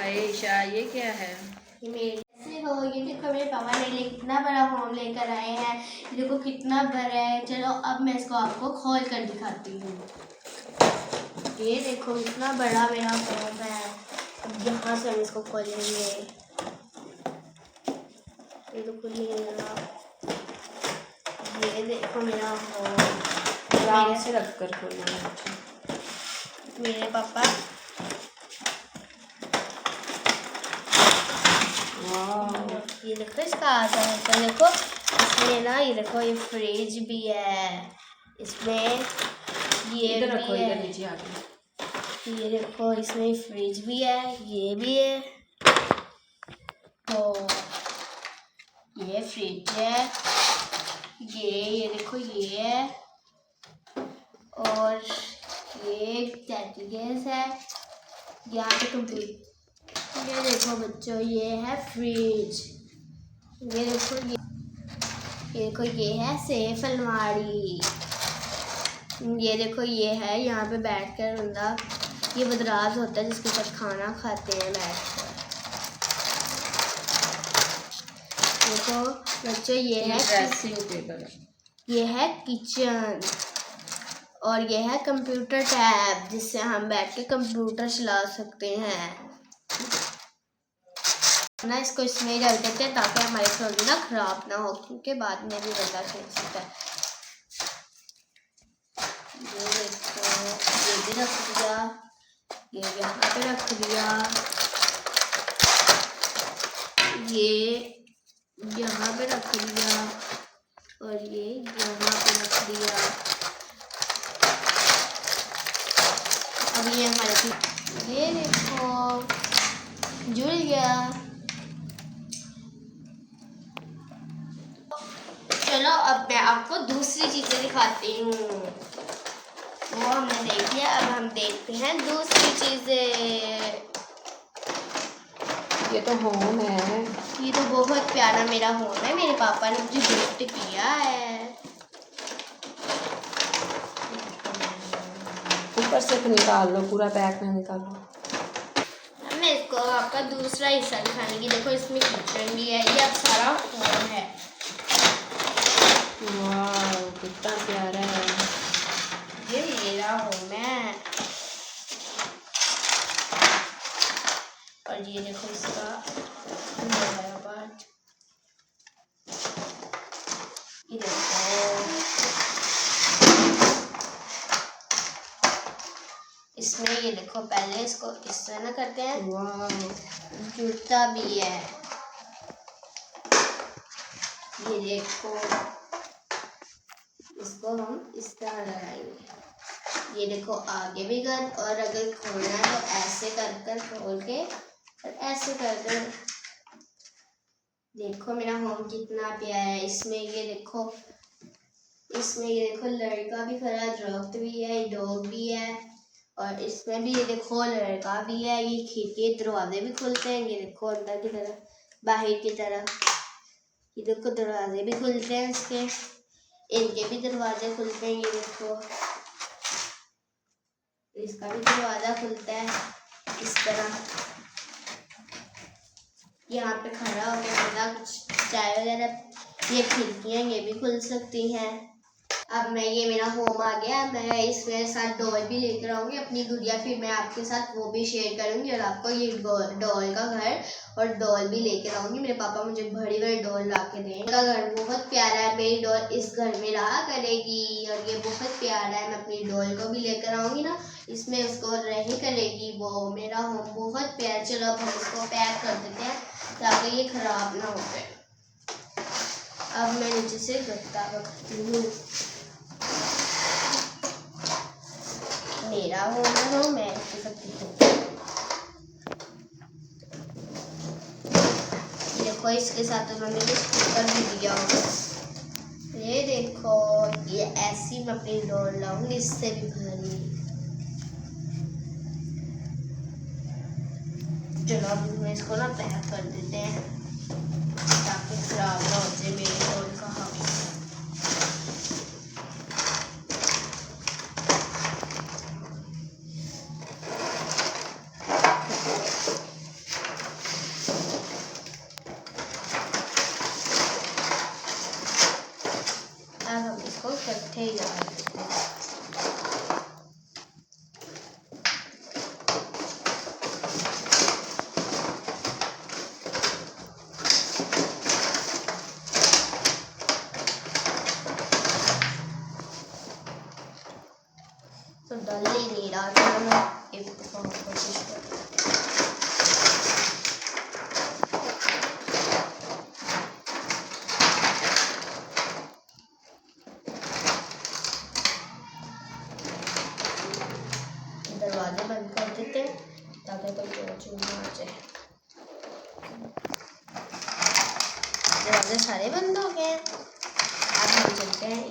हाय ईशा, ये क्या है? ये मेरे से हो। ये देखो मेरे पापा मेरे लिए कितना बड़ा होम लेकर आए हैं। ये देखो कितना बड़ा है। चलो अब मैं इसको आपको खोल कर दिखाती हूँ। ये देखो इतना बड़ा मेरा होम है। अब यहाँ से हम इसको खोलेंगे। ये तो खुल नहीं रहा। ये देखो मेरा होम। आराम से रख कर खोलना। मेरे पापा ये देखो इसका आता है। तो देखो इसमें ना, ये देखो ये फ्रिज भी है। इसमें ये इधर भी रखो, है। इधर नीचे आके। ये देखो इसमें फ्रिज भी है, ये भी है। तो ये फ्रिज है। ये देखो ये है। और ये टैटी गैस है। यहाँ पे कंप्यूटर। ये देखो बच्चों, ये है फ्रिज। ये देखो ये है सेफ अलमारी। ये देखो ये है, यहाँ पे बैठकर बंदा, ये बदराज होता है जिसके साथ खाना खाते हैं बैठकर। देखो बच्चों ये है ड्रेसिंग टेबल, ये है किचन। और ये है कंप्यूटर टैब, जिससे हम बैठ के कंप्यूटर चला सकते हैं ना। इसको इसमें डाल देते हैं ताकि हमारे फोन ना खराब ना हो, क्योंकि बाद में भी बंदा खेल सकता है। ये देखो ये भी रख दिया, ये यहाँ पे रख दिया, ये यहाँ पे रख दिया, और ये यहाँ पे रख दिया। अब ये हमारे, ये देखो जुड़ गया। चलो अब मैं आपको दूसरी चीजें दिखाती हूँ। वो हमने देख लिया, अब हम देखते हैं दूसरी चीजें। ये तो होम है। ये तो बहुत प्यारा मेरा होम है, मेरे पापा ने मुझे गिफ्ट किया है। ऊपर से निकाल लो, पूरा पैक ना निकालो। मैं इसको आपका दूसरा हिस्सा दिखाने की। देखो इसमें किचन भी है, ये अब सारा होम है। वाह कितना प्यारा है। ये मेरा होम है। और ये देखो इसका पार्ट। ये देखो इसमें, ये देखो पहले इसको इस तरह करते हैं। वाह जुड़ता भी है। ये देखो इसको हम इस तरह लगाएंगे। ये देखो आगे भी कर, और अगर खोलना है तो ऐसे कर कर खोल के और ऐसे कर कर। देखो मेरा होम कितना प्यारा है। इसमें ये देखो लड़का भी खड़ा है, दरख्त भी है, डॉग भी है। और इसमें भी ये देखो लड़का भी है। ये खिड़की दरवाजे भी खुलते हैं। ये देखो अंदर की तरफ, बाहर की तरफ। ये देखो दरवाजे भी खुलते हैं इसके, इनके भी दरवाजे खुलते हैं। ये देखो इसका भी दरवाजा खुलता है इस तरह। यहाँ पे खड़ा होकर बंदा कुछ चाय वगैरह, ये खिड़कियाँ ये भी खुल सकती हैं। अब मैं, ये मेरा होम आ गया। मैं इसमें साथ डॉल भी लेकर आऊँगी अपनी गुड़िया, फिर मैं आपके साथ वो भी शेयर करूँगी और आपको ये डॉल का घर और डॉल भी लेकर आऊँगी। मेरे पापा मुझे बड़ी बड़ी डॉल ला के दें। उनका घर बहुत प्यारा है, मेरी डॉल इस घर में रहा करेगी और ये बहुत प्यारा है। मैं अपनी डॉल को भी लेकर आऊँगी ना, इसमें उसको रही करेगी वो। मेरा होम बहुत प्यारा। चलो अब हम इसको पैक कर देते हैं ताकि ये खराब ना हो जाए। अब मैं नीचे से गत्ता रखती हूँ। मेरा होम है, मैं इसके सकती हूँ। देखो इसके साथ उन्होंने स्टिकर भी दिया होगा। ये देखो ये ऐसी मैं अपनी डॉल लाऊंगी, इससे भी भारी। चलो अब हम इसको ना पैक कर देते हैं ताकि खराब ना हो जाए मेरी डॉल का हाथ। तो डल ही नहीं रहा। चलो मैं एक दफ़ा और कोशिश करती हूँ। दरवाजे बंद कर देते हैं ताकि कोई चोर ना आ जाए। दरवाजे सारे बंद हो गए हैं। अब हम चलते हैं